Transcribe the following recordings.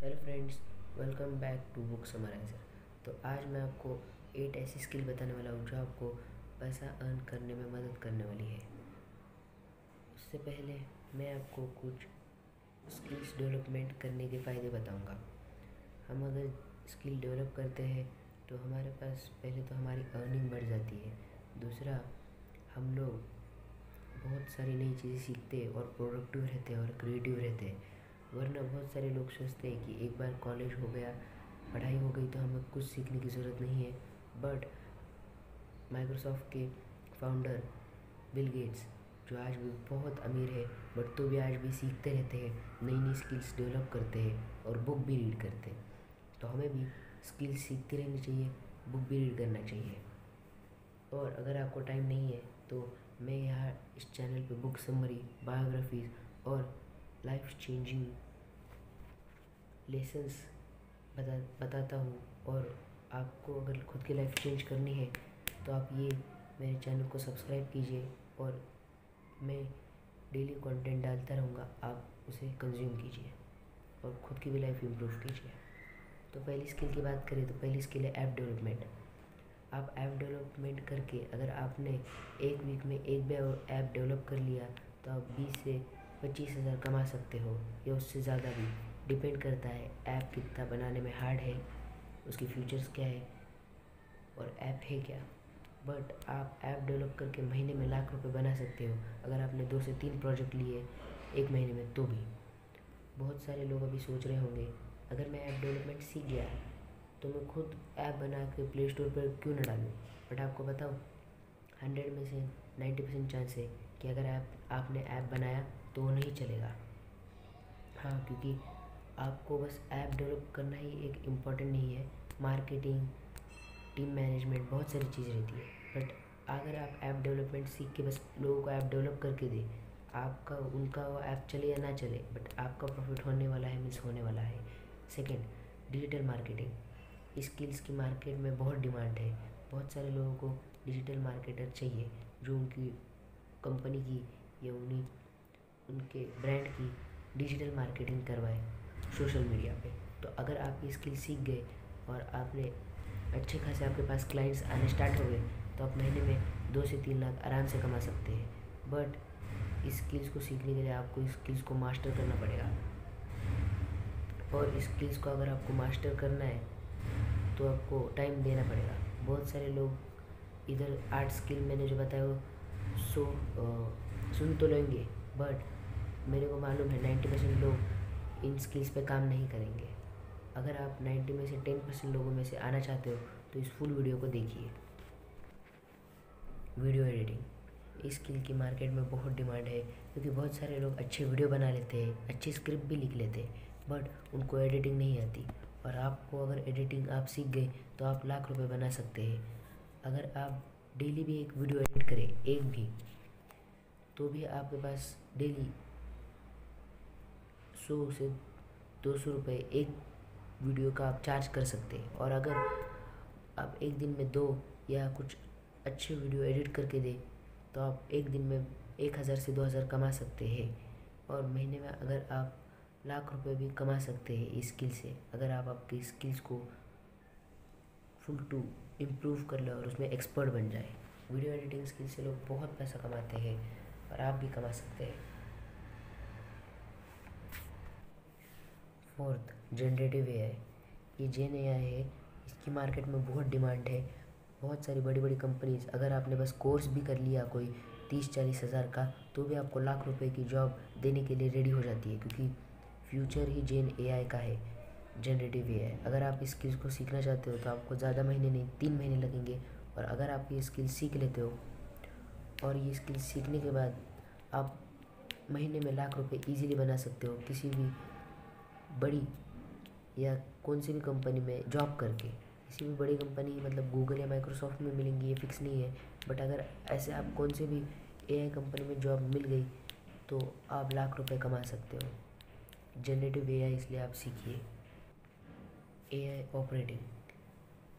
Hello friends, welcome back to book summariser. तो आज मैं आपको 8 ऐसी स्किल बताने वाला हूँ जो आपको पैसा अर्न करने में मदद करने वाली है। उससे पहले मैं आपको कुछ स्किल्स डेवलपमेंट करने के फ़ायदे बताऊँगा। हम अगर स्किल डेवलप करते हैं तो हमारे पास पहले तो हमारी अर्निंग बढ़ जाती है। दूसरा, हम लोग बहुत सारी नई चीज़ें सीखते हैं और प्रोडक्टिव रहते हैं और क्रिएटिव रहते हैं। वरना बहुत सारे लोग सोचते हैं कि एक बार कॉलेज हो गया, पढ़ाई हो गई तो हमें कुछ सीखने की ज़रूरत नहीं है। बट माइक्रोसॉफ्ट के फाउंडर बिल गेट्स, जो आज भी बहुत अमीर है बट तो भी आज भी सीखते रहते हैं, नई नई स्किल्स डेवलप करते हैं और बुक भी रीड करते हैं। तो हमें भी स्किल्स सीखती रहनी चाहिए, बुक भी रीड करना चाहिए। और अगर आपको टाइम नहीं है तो मैं यहाँ इस चैनल पे बुक समरी, बायोग्राफीज़ और लाइफ चेंजिंग लेसन्स बताता हूँ। और आपको अगर खुद की लाइफ चेंज करनी है तो आप ये मेरे चैनल को सब्सक्राइब कीजिए और मैं डेली कंटेंट डालता रहूँगा, आप उसे कंज्यूम कीजिए और ख़ुद की भी लाइफ इम्प्रूव कीजिए। तो पहली स्किल की बात करें तो पहली स्किल है ऐप डेवलपमेंट। आप ऐप डेवलपमेंट करके अगर आपने एक वीक में एक बार ऐप डेवलप कर लिया तो आप 20 से 25 हज़ार कमा सकते हो, या उससे ज़्यादा भी। डिपेंड करता है ऐप कितना बनाने में हार्ड है, उसकी फीचर्स क्या है और ऐप है क्या। बट आप ऐप डेवलप करके महीने में लाख रुपए बना सकते हो अगर आपने 2 से 3 प्रोजेक्ट लिए एक महीने में तो भी। बहुत सारे लोग अभी सोच रहे होंगे, अगर मैं ऐप डेवलपमेंट सीख गया तो मैं खुद ऐप बना के प्ले स्टोर पर क्यों ना डालूँ। बट आपको बताऊँ, 100 में से 90% चांस है कि अगर आपने ऐप बनाया तो वो नहीं चलेगा। हाँ, क्योंकि आपको बस ऐप डेवलप करना ही एक इम्पॉर्टेंट नहीं है, मार्केटिंग, टीम मैनेजमेंट, बहुत सारी चीज़ रहती है। बट अगर आप ऐप डेवलपमेंट सीख के बस लोगों को ऐप डेवलप करके दे, आपका उनका वो ऐप चले या ना चले, बट आपका प्रॉफिट होने वाला है, मीन्स होने वाला है। Second, digital marketing. स्किल्स की मार्केट में बहुत डिमांड है। बहुत सारे लोगों को डिजिटल मार्केटर चाहिए जो उनकी कंपनी की या उनके ब्रांड की डिजिटल मार्केटिंग करवाए सोशल मीडिया पे। तो अगर आप ये स्किल सीख गए और आपने अच्छे खासे आपके पास क्लाइंट्स आने स्टार्ट हो गए तो आप महीने में 2 से 3 लाख आराम से कमा सकते हैं। बट इस स्किल्स को सीखने के लिए आपको इस स्किल्स को मास्टर करना पड़ेगा। और इस स्किल्स को अगर आपको मास्टर करना है तो आपको टाइम देना पड़ेगा। बहुत सारे लोग इधर आर्ट स्किल मैंने जो बताया वो सुन तो लेंगे, बट मेरे को मालूम है 90% लोग इन स्किल्स पे काम नहीं करेंगे। अगर आप 90 में से 10% लोगों में से आना चाहते हो तो इस फुल वीडियो को देखिए। वीडियो एडिटिंग, इस स्किल की मार्केट में बहुत डिमांड है क्योंकि बहुत सारे लोग अच्छे वीडियो बना लेते हैं, अच्छी स्क्रिप्ट भी लिख लेते हैं, बट उनको एडिटिंग नहीं आती। और आपको अगर एडिटिंग आप सीख गए तो आप लाख रुपए बना सकते हैं। अगर आप डेली भी एक वीडियो एडिट करें, एक भी, तो भी आपके पास डेली 100 से 200 रुपये एक वीडियो का आप चार्ज कर सकते हैं। और अगर आप एक दिन में 2 या कुछ अच्छे वीडियो एडिट करके दें तो आप एक दिन में 1000 से 2000 कमा सकते हैं। और महीने में अगर आप लाख रुपए भी कमा सकते हैं इस स्किल से, अगर आप आपकी स्किल्स को फुल टू इम्प्रूव कर ले और उसमें एक्सपर्ट बन जाए। वीडियो एडिटिंग स्किल से लोग बहुत पैसा कमाते हैं और आप भी कमा सकते हैं। Fourth, generative AI. ये जेन एआई है, इसकी मार्केट में बहुत डिमांड है। बहुत सारी बड़ी बड़ी कंपनीज, अगर आपने बस कोर्स भी कर लिया कोई 30-40 हज़ार का, तो भी आपको लाख रुपए की जॉब देने के लिए रेडी हो जाती है, क्योंकि फ्यूचर ही जेन एआई का है, जनरेटिव एआई। अगर आप इस स्किल्स को सीखना चाहते हो तो आपको ज़्यादा महीने नहीं, 3 महीने लगेंगे। और अगर आप ये स्किल सीख लेते हो और ये स्किल सीखने के बाद आप महीने में लाख रुपए ईजिली बना सकते हो किसी भी बड़ी या कौन सी भी कंपनी में जॉब करके। किसी भी बड़ी कंपनी मतलब गूगल या माइक्रोसॉफ्ट में मिलेंगी ये फिक्स नहीं है, बट अगर ऐसे आप कौन से भी एआई कंपनी में जॉब मिल गई तो आप लाख रुपए कमा सकते हो। जनरेटिव एआई इसलिए आप सीखिए। एआई ऑपरेटिंग,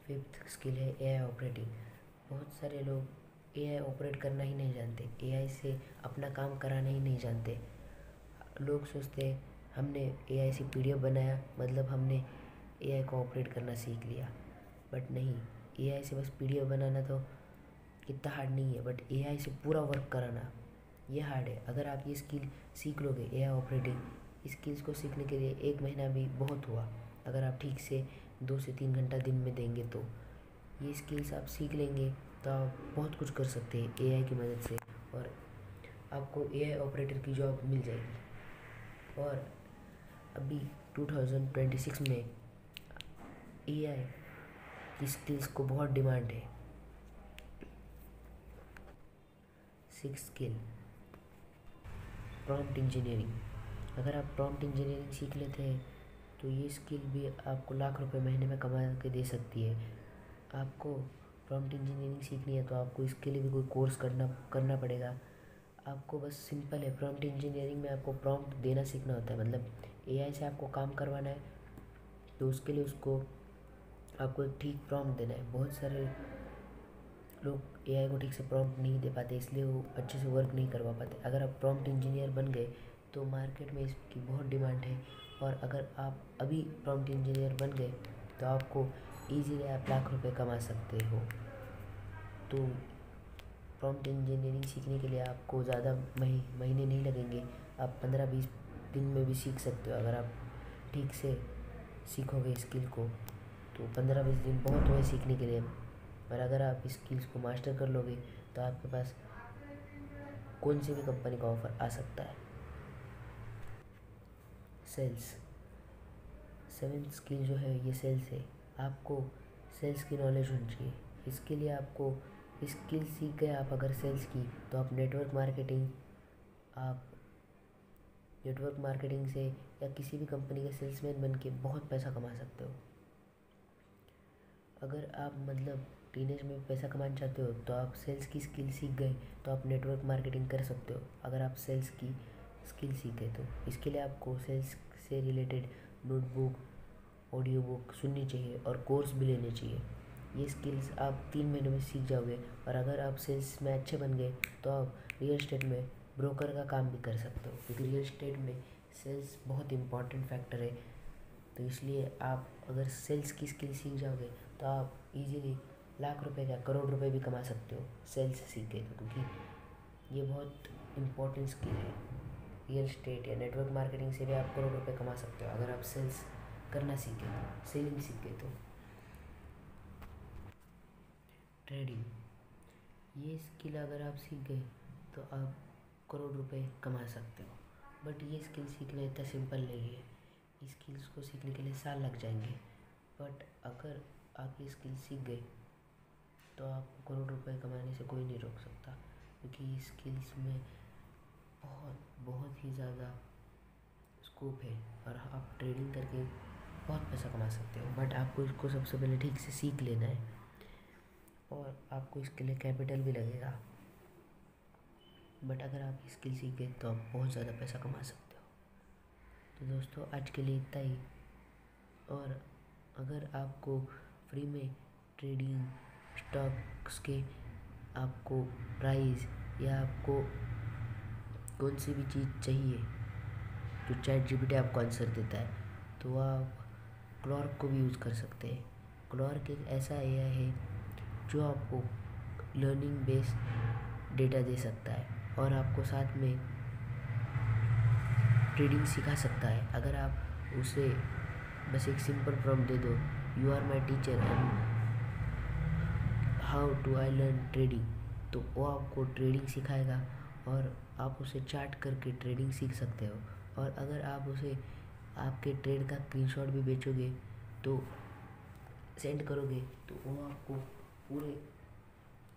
फिफ्थ स्किल है एआई ऑपरेटिंग। बहुत सारे लोग एआई ऑपरेट करना ही नहीं जानते, एआई से अपना काम कराना ही नहीं जानते। लोग सोचते हैं हमने एआई से पीडीएफ बनाया मतलब हमने एआई को ऑपरेट करना सीख लिया। बट नहीं, एआई से बस पीडीएफ बनाना तो इतना हार्ड नहीं है, बट एआई से पूरा वर्क कराना ये हार्ड है। अगर आप ये स्किल सीख लोगे एआई ऑपरेटिंग स्किल्स को सीखने के लिए 1 महीना भी बहुत हुआ। अगर आप ठीक से 2 से 3 घंटा दिन में देंगे तो ये स्किल्स आप सीख लेंगे तो आप बहुत कुछ कर सकते हैं एआई की मदद से, और आपको एआई ऑपरेटर की जॉब मिल जाएगी। और अभी 2026 में एआई की स्किल्स को बहुत डिमांड है। 6 स्किल प्रॉम्प्ट इंजीनियरिंग। अगर आप प्रॉम्प्ट इंजीनियरिंग सीख लेते हैं तो ये स्किल भी आपको लाख रुपए महीने में कमा के दे सकती है। आपको प्रॉम्प्ट इंजीनियरिंग सीखनी है तो आपको इसके लिए भी कोई कोर्स करना पड़ेगा। आपको बस सिंपल है, प्रॉम्प्ट इंजीनियरिंग में आपको प्रॉम्प्ट देना सीखना होता है। मतलब एआई से आपको काम करवाना है तो उसके लिए आपको एक ठीक प्रॉम्प्ट देना है। बहुत सारे लोग एआई को ठीक से प्रॉम्प्ट नहीं दे पाते, इसलिए वो अच्छे से वर्क नहीं करवा पाते। अगर आप प्रॉम्प्ट इंजीनियर बन गए तो मार्केट में इसकी बहुत डिमांड है, और अगर आप अभी प्रॉम्प्ट इंजीनियर बन गए तो आपको ईजीली आप लाख रुपए कमा सकते हो। तो प्रॉम्प्ट इंजीनियरिंग सीखने के लिए आपको ज़्यादा महीने नहीं लगेंगे, आप 15-20 दिन में भी सीख सकते हो। अगर आप ठीक से सीखोगे स्किल को तो 15-20 दिन बहुत हुए सीखने के लिए। और अगर आप इस स्किल्स को मास्टर कर लोगे तो आपके पास कौन सी भी कंपनी का ऑफ़र आ सकता है। सेल्स, 7th स्किल जो है ये सेल्स है। आपको सेल्स की नॉलेज होनी चाहिए। इसके लिए आपको स्किल सीख गए आप अगर सेल्स की, तो आप नेटवर्क मार्केटिंग से या किसी भी कंपनी के सेल्समैन बन के बहुत पैसा कमा सकते हो। अगर आप मतलब टीनेज में पैसा कमाना चाहते हो तो आप सेल्स की स्किल सीख गए तो आप नेटवर्क मार्केटिंग कर सकते हो। अगर आप सेल्स की स्किल सीख गए तो इसके लिए आपको सेल्स से रिलेटेड नोटबुक, ऑडियो बुक सुननी चाहिए और कोर्स भी लेने चाहिए। ये स्किल्स आप 3 महीनों में सीख जाओगे, और अगर आप सेल्स में अच्छे बन गए तो आप रियल एस्टेट में ब्रोकर का काम भी कर सकते हो, क्योंकि रियल एस्टेट में सेल्स बहुत इंपॉर्टेंट फैक्टर है। तो इसलिए आप अगर सेल्स की स्किल सीख जाओगे तो आप इजीली लाख रुपए क्या करोड़ रुपए भी कमा सकते हो सेल्स सीख के, क्योंकि ये बहुत इम्पोर्टेंट स्किल है। रियल एस्टेट या नेटवर्क मार्केटिंग से भी आप करोड़ रुपए कमा सकते हो अगर आप सेल्स करना सीखे तो, सेलिंग सीखे तो। ट्रेडिंग, ये स्किल अगर आप सीख गए तो आप करोड़ रुपए कमा सकते हो। बट ये स्किल सीखना इतना सिंपल नहीं है, इस स्किल्स को सीखने के लिए साल लग जाएंगे। बट अगर आप ये स्किल सीख गए तो आपको करोड़ रुपए कमाने से कोई नहीं रोक सकता, क्योंकि इस स्किल्स में बहुत बहुत ही ज़्यादा स्कोप है और आप ट्रेडिंग करके बहुत पैसा कमा सकते हो। बट आपको इसको सबसे पहले ठीक से सीख लेना है, और आपको इसके लिए कैपिटल भी लगेगा। बट अगर आप स्किल सीख गए तो आप बहुत ज़्यादा पैसा कमा सकते हो। तो दोस्तों आज के लिए इतना ही। और अगर आपको फ्री में ट्रेडिंग, स्टॉक्स के आपको प्राइस या आपको कौन सी भी चीज़ चाहिए जो चैट जीपीटी आपको आंसर देता है, तो आप क्लॉर्क को भी यूज़ कर सकते हैं। क्लॉर्क एक ऐसा एआई है जो आपको लर्निंग बेस्ड डेटा दे सकता है और आपको साथ में ट्रेडिंग सिखा सकता है। अगर आप उसे बस एक सिंपल प्रॉम्प्ट दे दो, you are my teacher and how to I learn trading, तो वो आपको ट्रेडिंग सिखाएगा और आप उसे चार्ट करके ट्रेडिंग सीख सकते हो। और अगर आप उसे आपके ट्रेड का स्क्रीनशॉट भी बेचोगे तो सेंड करोगे तो वो आपको पूरे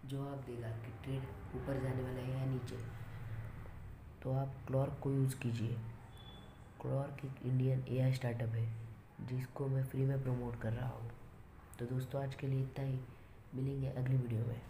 जवाब देगा कि ट्रेड ऊपर जाने वाला है या नीचे। तो आप क्लॉर्क को यूज़ कीजिए। क्लॉर्क एक इंडियन एआई स्टार्टअप है जिसको मैं फ्री में प्रमोट कर रहा हूँ। तो दोस्तों आज के लिए इतना ही, मिलेंगे अगली वीडियो में।